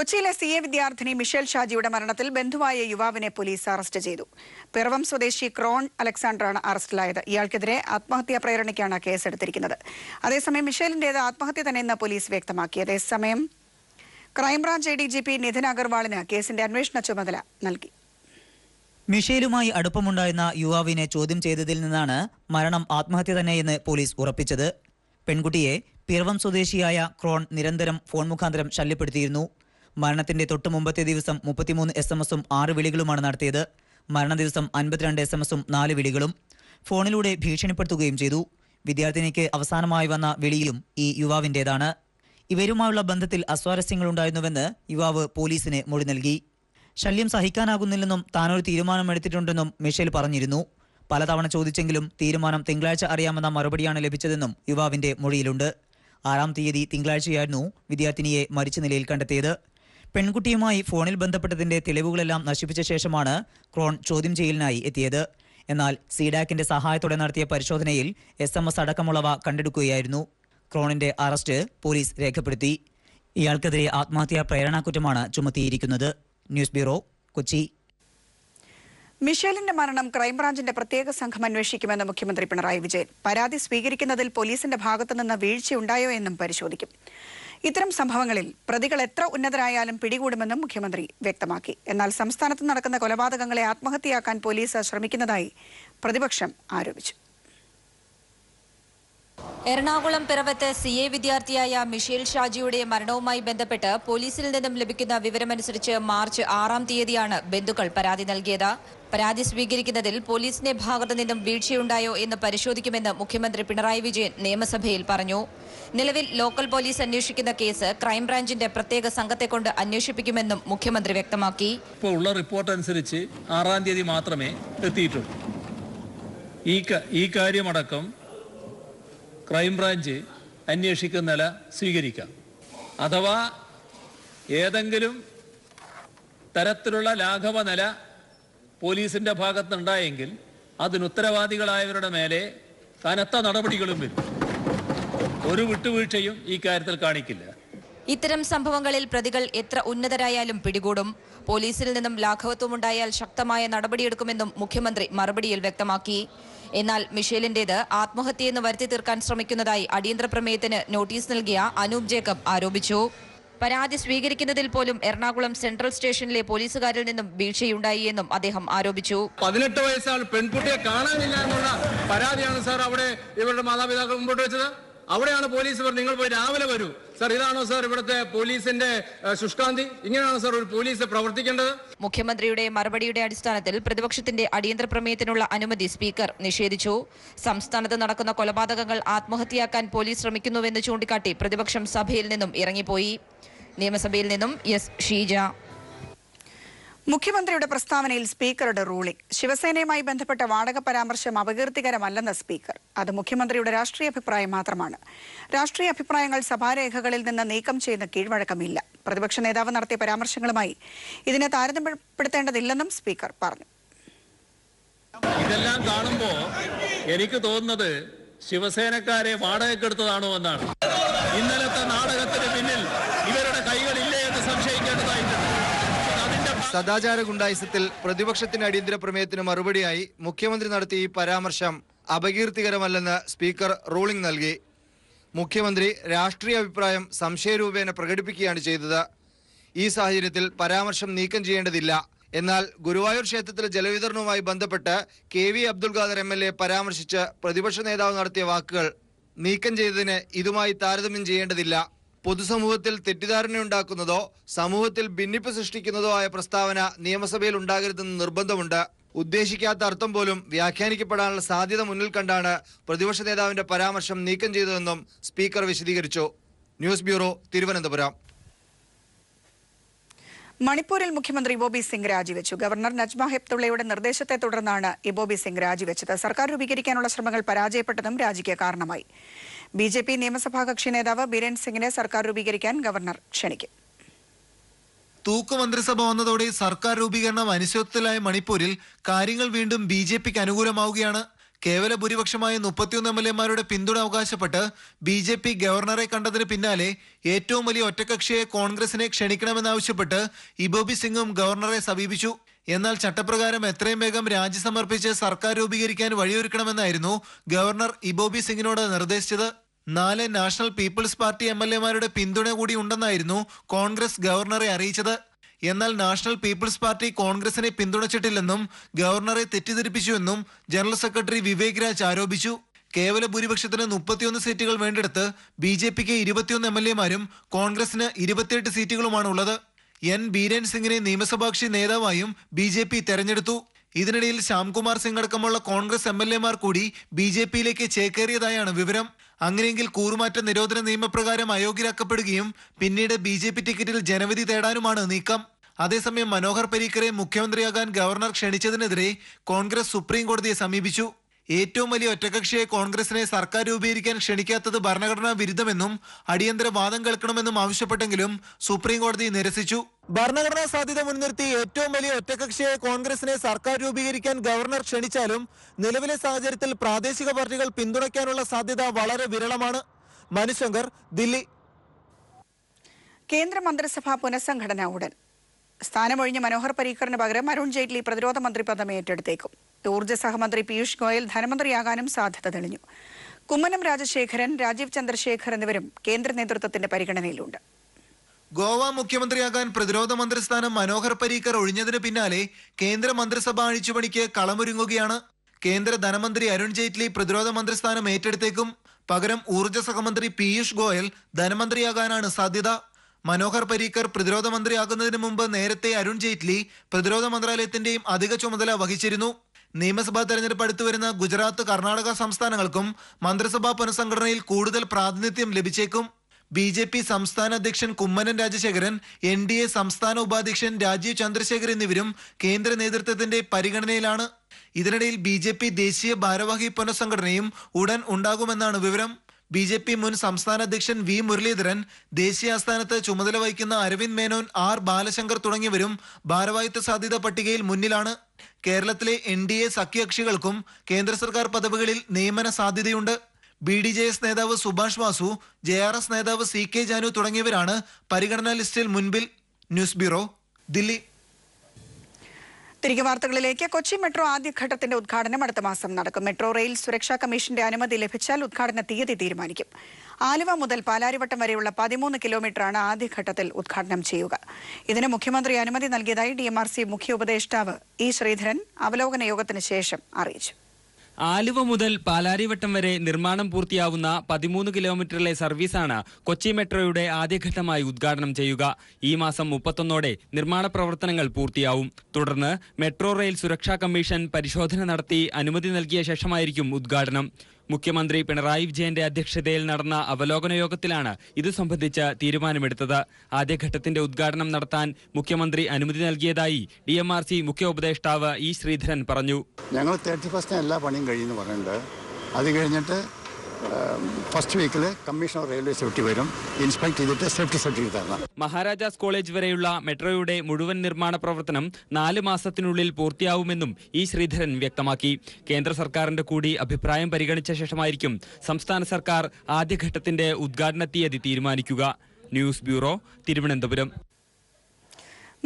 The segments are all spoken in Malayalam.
കൊച്ചിയിലെ CA വിദ്യാർത്ഥിനി മിഷേൽ ഷാജിയുടെ മരണത്തിൽ ബന്ധുവായ യുവാവിനെ പോലീസ് അറസ്റ്റ് ചെയ്തു. പിറവം സ്വദേശി ക്രോൺ അലക്സാണ്ടറാണ് അറസ്റ്റിലായത്. ഇയാൾക്കെതിരെ ആത്മഹത്യാ പ്രേരണയ്ക്കാണ് കേസെടുത്തിരിക്കുന്നത്. അതേസമയം മിഷേലിന്റേത് ആത്മഹത്യ തന്നെയെന്ന് പോലീസ് വ്യക്തമാക്കി. അതേസമയം ക്രൈംബ്രാഞ്ച് ADGP നിതിൻ അഗർവാളിന് കേസിന്റെ അന്വേഷണ ചുമതല നൽകി. മിഷേലുമായി അടുപ്പമുണ്ടായിരുന്ന യുവാവിനെ ചോദ്യം ചെയ്തതിൽ നിന്നാണ് മരണം ആത്മഹത്യ തന്നെയെന്ന് പോലീസ് ഉറപ്പിച്ചത്. പെൺകുട്ടിയെ പിറവം സ്വദേശിയായ ക്രോൺ നിരന്തരം ഫോൺ മുഖാന്തരം ശല്യപ്പെടുത്തിയിരുന്നു. മരണത്തിന്റെ തൊട്ടു മുമ്പത്തെ ദിവസം 33 SMS-ഉം 6 വിളികളുമാണ് നടത്തിയത്. മരണദിവസം 52 SMS-ഉം 4 വിളികളും. ഫോണിലൂടെ ഭീഷണിപ്പെടുത്തുകയും ചെയ്തു. വിദ്യാർത്ഥിനിക്ക് അവസാനമായി വന്ന വിളിയും ഈ യുവാവിൻ്റേതാണ്. ഇവരുമായുള്ള ബന്ധത്തിൽ അസ്വാരസ്യങ്ങളുണ്ടായിരുന്നുവെന്ന് യുവാവ് പോലീസിന് മൊഴി നൽകി. ശല്യം സഹിക്കാനാകുന്നില്ലെന്നും താനൊരു തീരുമാനമെടുത്തിട്ടുണ്ടെന്നും മിഷേൽ പറഞ്ഞിരുന്നു. പലതവണ ചോദിച്ചെങ്കിലും തീരുമാനം തിങ്കളാഴ്ച അറിയാമെന്ന മറുപടിയാണ് ലഭിച്ചതെന്നും യുവാവിന്റെ മൊഴിയിലുണ്ട്. 6-ാം തീയതി തിങ്കളാഴ്ചയായിരുന്നു വിദ്യാർത്ഥിനിയെ മരിച്ച നിലയിൽ കണ്ടെത്തിയത്. പെൺകുട്ടിയുമായി ഫോണിൽ ബന്ധപ്പെട്ടതിന്റെ തെളിവുകളെല്ലാം നശിപ്പിച്ച ശേഷമാണ് ക്രോൺ ചോദ്യം ചെയ്യലിനായി എത്തിയത്. എന്നാൽ സീഡാക്കിന്റെ സഹായത്തോടെ നടത്തിയ പരിശോധനയിൽ SMS അടക്കമുള്ളവ കണ്ടെടുക്കുകയായിരുന്നു. ക്രോണിന്റെ അറസ്റ്റ് പോലീസ് രേഖപ്പെടുത്തി. ഇയാൾക്കെതിരെ ആത്മഹത്യാ പ്രേരണാകുറ്റമാണ് ചുമത്തിയിരിക്കുന്നത്. News bureau, Kochi. മിഷേലിന്റെ മരണം ക്രൈംബ്രാഞ്ചിന്റെ പ്രത്യേക സംഘം അന്വേഷിക്കുമെന്ന് മുഖ്യമന്ത്രി പിണറായി വിജയൻ. പരാതി സ്വീകരിക്കുന്നതിൽ പോലീസിന്റെ ഭാഗത്തുനിന്ന് വീഴ്ചയുണ്ടായോ എന്നും പരിശോധിക്കും. ഇത്തരം സംഭവങ്ങളിൽ പ്രതികൾ എത്ര ഉന്നതരായാലും പിടികൂടുമെന്നും മുഖ്യമന്ത്രി വ്യക്തമാക്കി. എന്നാൽ സംസ്ഥാനത്ത് നടക്കുന്ന കൊലപാതകങ്ങളെ ആത്മഹത്യയാക്കാൻ പോലീസ് ശ്രമിക്കുന്നതായി പ്രതിപക്ഷം ആരോപിച്ചു. എറണാകുളം പിറവത്ത് CA വിദ്യാർത്ഥിയായ മിഷേൽ ഷാജിയുടെ മരണവുമായി ബന്ധപ്പെട്ട് പോലീസിൽ നിന്നും ലഭിക്കുന്ന വിവരമനുസരിച്ച് മാർച്ച് 6-ാം തീയതിയാണ് ബന്ധുക്കൾ പരാതി നൽകിയത്. പരാതി സ്വീകരിക്കുന്നതിൽ പോലീസിന്റെ ഭാഗത്തു നിന്നും വീഴ്ചയുണ്ടായോ എന്ന് പരിശോധിക്കുമെന്ന് മുഖ്യമന്ത്രി പിണറായി വിജയൻ നിയമസഭയിൽ പറഞ്ഞു. നിലവിൽ ലോക്കൽ പോലീസ് അന്വേഷിക്കുന്ന കേസ് ക്രൈംബ്രാഞ്ചിന്റെ പ്രത്യേക സംഘത്തെക്കൊണ്ട് അന്വേഷിപ്പിക്കുമെന്നും മുഖ്യമന്ത്രി വ്യക്തമാക്കി. ഇപ്പോൾ ഉള്ള റിപ്പോർട്ട് അനുസരിച്ച് 6-ാം തീയതി മാത്രമേ എത്തിയിട്ടുള്ളൂ. ഈ കാര്യമടക്കം ക്രൈംബ്രാഞ്ച് അന്വേഷിക്കുന്ന നില സ്വീകരിക്കാം. അഥവാ ഏതെങ്കിലും തരത്തിലുള്ള ലാഘവ നില പോലീസിന്റെ ഭാഗത്തുണ്ടായെങ്കിൽ അതിന് ഉത്തരവാദികളായവരുടെ മേലെ കനത്ത നടപടികളും വരും. ഒരു വിട്ടുവീഴ്ചയും ഈ കാര്യത്തിൽ കാണിക്കില്ല. ഇത്തരം സംഭവങ്ങളിൽ പ്രതികൾ എത്ര ഉന്നതരായാലും പിടികൂടും. പോലീസിൽ നിന്നും ലാഘവത്വമുണ്ടായാൽ ശക്തമായ നടപടിയെടുക്കുമെന്നും മുഖ്യമന്ത്രി മറുപടിയിൽ വ്യക്തമാക്കി. എന്നാൽ മിഷേലിന്റേത് ആത്മഹത്യയെന്ന് വരുത്തി തീർക്കാൻ ശ്രമിക്കുന്നതായി അടിയന്തര പ്രമേയത്തിന് നോട്ടീസ് നൽകിയ അനൂപ് ജേക്കബ് ആരോപിച്ചു. പരാതി സ്വീകരിക്കുന്നതിൽ പോലും എറണാകുളം സെൻട്രൽ സ്റ്റേഷനിലെ പോലീസുകാരിൽ നിന്നും വീഴ്ചയുണ്ടായി എന്നും അദ്ദേഹം ആരോപിച്ചു. 18 വയസ്സാണ് പെൺകുട്ടിയെ കാണാനില്ല എന്നുള്ള പരാതിയാണ് സാർ അവിടെ ഇവരുടെ മാതാപിതാക്കൾ മുമ്പോട്ട് വെച്ചത്. അവിടെയാണ് പോലീസ് പറഞ്ഞത് നിങ്ങൾ പോയി രാവിലെ വരൂ. സാർ, ഇതാണോ സാർ ഇവിടുത്തെ പോലീസിന്റെ ശുഷ്കാന്തി? ഇങ്ങനെയാണോ സാർ ഒരു പോലീസ് പ്രവർത്തിക്കേണ്ടത്? മുഖ്യമന്ത്രിയുടെ മറുപടിയുടെ അടിസ്ഥാനത്തിൽ പ്രതിപക്ഷത്തിന്റെ അടിയന്തര പ്രമേയത്തിനുള്ള അനുമതി സ്പീക്കർ നിഷേധിച്ചു. സംസ്ഥാനത്ത് നടക്കുന്ന കൊലപാതകങ്ങൾ ആത്മഹത്യയാക്കാൻ പോലീസ് ശ്രമിക്കുന്നുവെന്ന് ചൂണ്ടിക്കാട്ടി പ്രതിപക്ഷം സഭയിൽ നിന്നും ഇറങ്ങിപ്പോയി. നിയമസഭയിൽ നിന്നും എസ് ഷീജ. മുഖ്യമന്ത്രിയുടെ പ്രസ്താവനയിൽ സ്പീക്കറുടെ റൂളിംഗ്. ശിവസേനയുമായി ബന്ധപ്പെട്ട വാടക പരാമർശം അപകീർത്തികരമല്ലെന്ന് സ്പീക്കർ. അത് മുഖ്യമന്ത്രിയുടെ രാഷ്ട്രീയ അഭിപ്രായം മാത്രമാണ്. രാഷ്ട്രീയ അഭിപ്രായങ്ങൾ സഭാരേഖകളിൽ നിന്ന് നീക്കം ചെയ്യുന്ന കീഴ്വഴക്കമില്ല. പ്രതിപക്ഷ നേതാവ് നടത്തിയ പരാമർശങ്ങളുമായി ഇതിനെ താരതമ്യപ്പെടുത്തേണ്ടതില്ലെന്നും സ്പീക്കർ പറഞ്ഞു. ഇതെല്ലാം കാണുമ്പോ എനിക്ക് തോന്നുന്നത് ശിവസേനക്കാരെ വാടകയ്ക്കെടുത്തതാണോ എന്നാണ്. ഇന്നലത്തെ നാടകത്തിന് പിന്നിൽ ഇവരുടെ കൈകളില്ലേ എന്ന് സംശയിക്കേണ്ടതായിട്ടുണ്ട്. സദാചാര ഗുണ്ടായിസത്തിൽ പ്രതിപക്ഷത്തിന്റെ അടിയന്തര പ്രമേയത്തിന് മറുപടിയായി മുഖ്യമന്ത്രി നടത്തിയ ഈ പരാമർശം അപകീർത്തികരമല്ലെന്ന് സ്പീക്കർ റൂളിംഗ് നൽകി. മുഖ്യമന്ത്രി രാഷ്ട്രീയ അഭിപ്രായം സംശയരൂപേണ പ്രകടിപ്പിക്കുകയാണ് ചെയ്തത്. ഈ സാഹചര്യത്തിൽ പരാമർശം നീക്കം ചെയ്യേണ്ടതില്ല. എന്നാൽ ഗുരുവായൂർ ക്ഷേത്രത്തിലെ ജലവിതരണവുമായി ബന്ധപ്പെട്ട് KV അബ്ദുൽ ഖാദർ MLA പരാമർശിച്ച് പ്രതിപക്ഷ നേതാവ് നടത്തിയ വാക്കുകൾ നീക്കം ചെയ്തതിന് ഇതുമായി താരതമ്യം ചെയ്യേണ്ടതില്ല. പൊതുസമൂഹത്തിൽ തെറ്റിദ്ധാരണയുണ്ടാക്കുന്നതോ സമൂഹത്തിൽ ഭിന്നിപ്പ് സൃഷ്ടിക്കുന്നതോ ആയ പ്രസ്താവന നിയമസഭയിൽ ഉണ്ടാകരുതെന്ന് നിർബന്ധമുണ്ട്. ഉദ്ദേശിക്കാത്ത അർത്ഥം പോലും വ്യാഖ്യാനിക്കപ്പെടാനുള്ള സാധ്യത മുന്നിൽ കണ്ടാണ് പ്രതിപക്ഷ നേതാവിന്റെ പരാമർശം നീക്കം ചെയ്തതെന്നും സ്പീക്കർ വിശദീകരിച്ചു. News bureau, Thiruvananthapuram. മണിപ്പൂരിൽ മുഖ്യമന്ത്രി ഇബോബി സിംഗ് രാജിവെച്ചു. ഗവർണർ നജ്മ ഹെപ്തുള്ളയുടെ നിർദ്ദേശത്തെ തുടർന്നാണ് ഇബോബി സിംഗ് രാജിവെച്ചത്. സർക്കാർ രൂപീകരിക്കാനുള്ള ശ്രമങ്ങൾ പരാജയപ്പെട്ടതും രാജിക്ക് കാരണമായി. BJP നിയമസഭാ കക്ഷി നേതാവ് ബിരേൻ സിംഗിനെ സർക്കാർ രൂപീകരിക്കാൻ ഗവർണർ ക്ഷണിക്കും. തൂക്കുമന്ത്രിസഭ വന്നതോടെ സർക്കാർ രൂപീകരണം അനിശ്ചിതത്വത്തിലായ മണിപ്പൂരിൽ കാര്യങ്ങൾ വീണ്ടും BJPക്ക് അനുകൂലമാവുകയാണ്. കേവല ഭൂരിപക്ഷമായ 31 MLA-മാരുടെ പിന്തുണ അവകാശപ്പെട്ട് BJP ഗവർണറെ കണ്ടതിന് പിന്നാലെ ഏറ്റവും വലിയ ഒറ്റകക്ഷിയെ കോൺഗ്രസിനെ ക്ഷണിക്കണമെന്നാവശ്യപ്പെട്ട് ഇബോബി സിംഗും ഗവർണറെ സമീപിച്ചു. എന്നാൽ ചട്ടപ്രകാരം എത്രയും വേഗം രാജി സമർപ്പിച്ച് സർക്കാർ രൂപീകരിക്കാൻ വഴിയൊരുക്കണമെന്നായിരുന്നു ഗവർണർ ഇബോബി സിംഗിനോട് നിർദ്ദേശിച്ചത്. 4 നാഷണൽ പീപ്പിൾസ് പാർട്ടി MLA-മാരുടെ പിന്തുണ കൂടി ഉണ്ടെന്നായിരുന്നു കോൺഗ്രസ് ഗവർണറെ അറിയിച്ചത്. എന്നാൽ നാഷണൽ പീപ്പിൾസ് പാർട്ടി കോൺഗ്രസിനെ പിന്തുണച്ചിട്ടില്ലെന്നും ഗവർണറെ തെറ്റിദ്ധരിപ്പിച്ചുവെന്നും ജനറൽ സെക്രട്ടറി വിവേക് രാജ് ആരോപിച്ചു. കേവല ഭൂരിപക്ഷത്തിന് 31 സീറ്റുകൾ വേണ്ടിടത്ത് BJPക്ക് 21 MLA-മാരും കോൺഗ്രസിന് 28 സീറ്റുകളുമാണുള്ളത്. എൻ ബീരേൻ സിംഗിനെ നിയമസഭാകക്ഷി നേതാവായും BJP തെരഞ്ഞെടുത്തു. ഇതിനിടയിൽ ശ്യാംകുമാർ സിംഗ് അടക്കമുള്ള കോൺഗ്രസ് MLA-മാർ കൂടി BJPയിലേക്ക് ചേക്കേറിയതായാണ് വിവരം. അങ്ങനെയെങ്കിൽ കൂറുമാറ്റ നിരോധന നിയമപ്രകാരം അയോഗ്യരാക്കപ്പെടുകയും പിന്നീട് BJP ടിക്കറ്റിൽ ജനവിധി തേടാനുമാണ് നീക്കം. അതേസമയം മനോഹർ പരീക്കറെ മുഖ്യമന്ത്രിയാകാൻ ഗവർണർ ക്ഷണിച്ചതിനെതിരെ കോൺഗ്രസ് സുപ്രീം കോടതിയെ സമീപിച്ചു. ഏറ്റവും വലിയ ഒറ്റകക്ഷിയെ കോൺഗ്രസിനെ സർക്കാർ രൂപീകരിക്കാൻ ക്ഷണിക്കാത്തത് ഭരണഘടനാ വിരുദ്ധമെന്നും അടിയന്തര വാദം കേൾക്കണമെന്നും ആവശ്യപ്പെട്ടെങ്കിലും സുപ്രീം കോടതി നിരസിച്ചു. ഭരണഘടനാ സാധ്യത മുൻനിർത്തി ഏറ്റവും വലിയ ഒറ്റകക്ഷിയെ കോൺഗ്രസിനെ സർക്കാർ രൂപീകരിക്കാൻ ഗവർണർ ക്ഷണിച്ചാലും നിലവിലെ സാഹചര്യത്തിൽ പ്രാദേശിക പാർട്ടികൾ പിന്തുണയ്ക്കാനുള്ള സാധ്യത വളരെ വിരളമാണ്. മനുശങ്കർ, ദില്ലി. കേന്ദ്ര മന്ത്രിസഭാ പുനഃസംഘടന ഉടൻ. സ്ഥാനമൊഴിഞ്ഞ മനോഹർ പരീക്കറിന് പകരം അരുൺ ജെയ്റ്റ്ലി പ്രതിരോധ മന്ത്രി പദം ഏറ്റെടുത്തേക്കും. ഊർജ്ജ സഹമന്ത്രി പീയൂഷ് ഗോയൽ ധനമന്ത്രിയാകാനും സാധ്യത തെളിഞ്ഞു. കുമ്മനം രാജശേഖരൻ, രാജീവ് ചന്ദ്രശേഖർ എന്നിവരും കേന്ദ്ര നേതൃത്വത്തിന്റെ പരിഗണനയിലുണ്ട്. ഗോവ മുഖ്യമന്ത്രിയാകാൻ പ്രതിരോധ മന്ത്രി സ്ഥാനം മനോഹർ പരീക്കർ ഒഴിഞ്ഞതിന് പിന്നാലെ കേന്ദ്ര മന്ത്രിസഭാ അഴിച്ചുപണിക്ക് കളമൊരുങ്ങുകയാണ്. കേന്ദ്ര ധനമന്ത്രി അരുൺ ജെയ്റ്റ്ലി പ്രതിരോധ മന്ത്രി സ്ഥാനം ഏറ്റെടുത്തേക്കും. പകരം ഊർജ്ജ സഹമന്ത്രി പീയൂഷ് ഗോയൽ ധനമന്ത്രിയാകാനാണ് സാധ്യത. മനോഹർ പരീക്കർ പ്രതിരോധ മന്ത്രിയാകുന്നതിന് മുമ്പ് നേരത്തെ അരുൺ ജെയ്റ്റ്ലി പ്രതിരോധ മന്ത്രാലയത്തിന്റെയും അധിക ചുമതല വഹിച്ചിരുന്നു. നിയമസഭാ തെരഞ്ഞെടുപ്പ് അടുത്തുവരുന്ന ഗുജറാത്ത്, കർണാടക സംസ്ഥാനങ്ങൾക്കും മന്ത്രിസഭാ പുനഃസംഘടനയിൽ കൂടുതൽ പ്രാതിനിധ്യം ലഭിച്ചേക്കും. BJP സംസ്ഥാന അധ്യക്ഷൻ കുമ്മനം രാജശേഖരൻ, NDA സംസ്ഥാന ഉപാധ്യക്ഷൻ രാജീവ് ചന്ദ്രശേഖർ എന്നിവരും കേന്ദ്ര നേതൃത്വത്തിന്റെ പരിഗണനയിലാണ്. ഇതിനിടയിൽ BJP ദേശീയ ഭാരവാഹി പുനഃസംഘടനയും ഉടൻ ഉണ്ടാകുമെന്നാണ് വിവരം. BJP മുൻ സംസ്ഥാന അധ്യക്ഷൻ V മുരളീധരൻ, ദേശീയ ആസ്ഥാനത്ത് ചുമതല വഹിക്കുന്ന അരവിന്ദ് മേനോൻ, R ബാലശങ്കർ തുടങ്ങിയവരും ഭാരവാഹിത്വ സാധ്യത പട്ടികയിൽ മുന്നിലാണ്. കേരളത്തിലെ NDA സഖ്യകക്ഷികൾക്കും കേന്ദ്ര സർക്കാർ പദവികളിൽ നിയമന സാധ്യതയുണ്ട്. BDJS നേതാവ് സുഭാഷ് വാസു, JRS നേതാവ് CK ജാനു തുടങ്ങിയവരാണ് പരിഗണനാ ലിസ്റ്റിൽ മുൻപിൽ. News bureau, Delhi. തിരികെ വാർത്തകളിലേക്ക്. കൊച്ചി മെട്രോ ആദ്യഘട്ടത്തിന്റെ ഉദ്ഘാടനം അടുത്ത മാസം നടക്കും. മെട്രോ റെയിൽ സുരക്ഷാ കമ്മീഷന്റെ അനുമതി ലഭിച്ചാൽ ഉദ്ഘാടന തീയതി തീരുമാനിക്കും. ആലുവ മുതൽ പാലാരിവട്ടം വരെയുള്ള 13 കിലോമീറ്ററാണ് ആദ്യഘട്ടത്തിൽ ഉദ്ഘാടനം ചെയ്യുക. ഇതിന് മുഖ്യമന്ത്രി അനുമതി നൽകിയതായി DMRC മുഖ്യ ഉപദേഷ്ടാവ് E ശ്രീധരൻ അവലോകന യോഗത്തിന് ശേഷം അറിയിച്ചു. ആലുവ മുതൽ പാലാരിവട്ടം വരെ നിർമ്മാണം പൂർത്തിയാവുന്ന 13 കിലോമീറ്ററിലെ സർവീസാണ് കൊച്ചി മെട്രോയുടെ ആദ്യഘട്ടമായി ഉദ്ഘാടനം ചെയ്യുക. ഈ മാസം 31-ഓടെ നിർമ്മാണ പ്രവർത്തനങ്ങൾ പൂർത്തിയാവും. തുടർന്ന് മെട്രോ റെയിൽ സുരക്ഷാ കമ്മീഷൻ പരിശോധന നടത്തി അനുമതി നൽകിയ ശേഷമായിരിക്കും ഉദ്ഘാടനം. മുഖ്യമന്ത്രി പിണറായി വിജയന്റെ അധ്യക്ഷതയിൽ നടന്ന അവലോകന യോഗത്തിലാണ് ഇത് സംബന്ധിച്ച് തീരുമാനമെടുത്തത്. ആദ്യഘട്ടത്തിന്റെ ഉദ്ഘാടനം നടത്താൻ മുഖ്യമന്ത്രി അനുമതി നൽകിയതായി DMRC മുഖ്യ ഉപദേഷ്ടാവ് E ശ്രീധരൻ പറഞ്ഞു. ഞങ്ങൾ 31 എല്ലാ പണിയും കഴിയുമെന്ന് പറയുന്നുണ്ട്. അത് കഴിഞ്ഞിട്ട് ഫസ്റ്റ് വീക്കിൽ കമ്മീഷണർ റെയിൽവേ സേഫ്റ്റി വരും, ഇൻസ്പെക്ട് ചെയ്തിട്ട് സേഫ്റ്റി സർട്ടിഫിക്കറ്റ് തരണം. മഹാരാജാസ് കോളേജ് വരെയുള്ള മെട്രോയുടെ മുഴുവൻ നിർമ്മാണ പ്രവർത്തനം 4 മാസത്തിനുള്ളിൽ പൂർത്തിയാവുമെന്നും E ശ്രീധരൻ വ്യക്തമാക്കി. കേന്ദ്ര സർക്കാരിന്റെ കൂടി അഭിപ്രായം പരിഗണിച്ച ശേഷമായിരിക്കും സംസ്ഥാന സർക്കാർ ആദ്യഘട്ടത്തിന്റെ ഉദ്ഘാടന തീയതി തീരുമാനിക്കുക. News bureau, Thiruvananthapuram.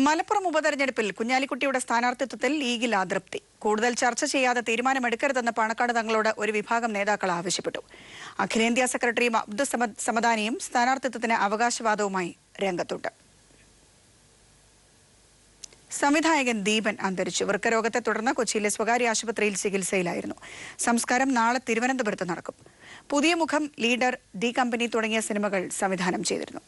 മലപ്പുറം ഉപതെരഞ്ഞെടുപ്പിൽ കുഞ്ഞാലിക്കുട്ടിയുടെ സ്ഥാനാർത്ഥിത്വത്തിൽ ലീഗിൽ അതൃപ്തി. കൂടുതൽ ചർച്ച ചെയ്യാതെ തീരുമാനമെടുക്കരുതെന്ന് പാണക്കാട് തങ്ങളോട് ഒരു വിഭാഗം നേതാക്കൾ ആവശ്യപ്പെട്ടു. അഖിലേന്ത്യാ സെക്രട്ടറി അബ്ദുൾ സമദാനിയും സ്ഥാനാർത്ഥിത്വത്തിന് അവകാശവാദവുമായി രംഗത്തുണ്ട്. സംവിധായകൻ ദീപൻ അന്തരിച്ചു. വൃക്കരോഗത്തെ തുടർന്ന് കൊച്ചിയിലെ സ്വകാര്യ ആശുപത്രിയിൽ ചികിത്സയിലായിരുന്നു. സംസ്കാരം നാളെ തിരുവനന്തപുരത്ത് നടക്കും. പുതിയ മുഖം, ലീഡർ, ഡി കമ്പനി തുടങ്ങിയ സിനിമകൾ സംവിധാനം ചെയ്തിരുന്നു.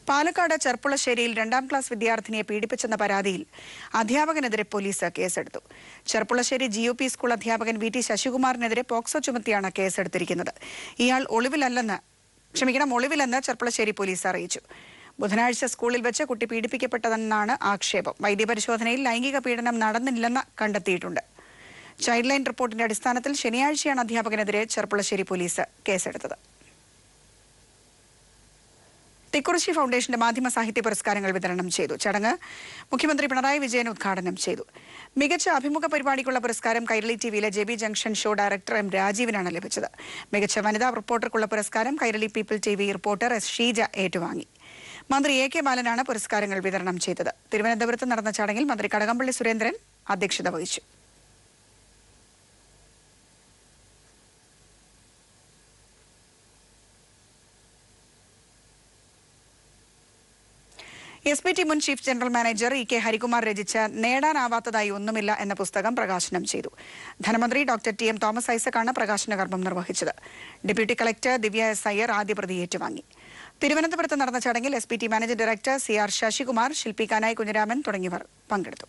പാലക്കാട് ചെർപ്പുളശ്ശേരിയിൽ 2ാം ക്ലാസ് വിദ്യാർത്ഥിനിയെ പീഡിപ്പിച്ചെന്ന പരാതിയിൽ അധ്യാപകനെതിരെ പോലീസ് കേസെടുത്തു. ചെർപ്പുളശ്ശേരി GUP സ്കൂൾ അധ്യാപകൻ VT ശശികുമാറിനെതിരെ പോക്സോ ചുമത്തിയാണ് കേസെടുത്തിരിക്കുന്നത്. ഇയാൾ ഒളിവിലെന്ന് ചെർപ്പുളശ്ശേരി പോലീസ് അറിയിച്ചു. ബുധനാഴ്ച സ്കൂളിൽ വെച്ച് കുട്ടി പീഡിപ്പിക്കപ്പെട്ടതെന്നാണ് ആക്ഷേപം. വൈദ്യപരിശോധനയിൽ ലൈംഗിക പീഡനം നടന്നില്ലെന്ന് കണ്ടെത്തിയിട്ടുണ്ട്. ചൈൽഡ് ലൈൻ റിപ്പോർട്ടിന്റെ അടിസ്ഥാനത്തിൽ ശനിയാഴ്ചയാണ് അധ്യാപകനെതിരെ ചെർപ്പുളശ്ശേരി പോലീസ് കേസെടുത്തത്. തിക്കുറിശ്ശി ഫൗണ്ടേഷന്റെ മാധ്യമ സാഹിത്യ പുരസ്കാരങ്ങൾ വിതരണം ചെയ്തു. ചടങ്ങ് മുഖ്യമന്ത്രി പിണറായി വിജയൻ ഉദ്ഘാടനം ചെയ്തു. മികച്ച അഭിമുഖ പരിപാടിക്കുള്ള പുരസ്കാരം കൈരളി ടിവിയിലെ JB junction show director M. രാജീവിനാണ് ലഭിച്ചത്. മികച്ച വനിതാ റിപ്പോർട്ടർക്കുള്ള പുരസ്കാരം Kairali people TV reporter S. Sheeja ഏറ്റുവാങ്ങി. മന്ത്രി A.K. ബാലനാണ് പുരസ്കാരങ്ങൾ വിതരണം ചെയ്തത്. തിരുവനന്തപുരത്ത് നടന്ന ചടങ്ങിൽ മന്ത്രി കടകംപള്ളി സുരേന്ദ്രൻ അധ്യക്ഷത വഹിച്ചു. SPT മുൻ chief general manager E.K. Harikumar രചിച്ച നേടാനാവാത്തതായി ഒന്നുമില്ല എന്ന പുസ്തകം പ്രകാശനം ചെയ്തു. ധനമന്ത്രി ഡോക്ടർ TM തോമസ് ഐസക്കാണ് പ്രകാശന കർമ്മം നിർവഹിച്ചത്. ഡെപ്യൂട്ടി കളക്ടർ ദിവ്യ S. അയ്യർ ആദ്യ പ്രതി ഏറ്റുവാങ്ങി. തിരുവനന്തപുരത്ത് നടന്ന ചടങ്ങിൽ SPT managing director CR Sasikumar, ശില്പി കാനായി കുഞ്ഞിരാമൻ തുടങ്ങിയവർ പങ്കെടുത്തു.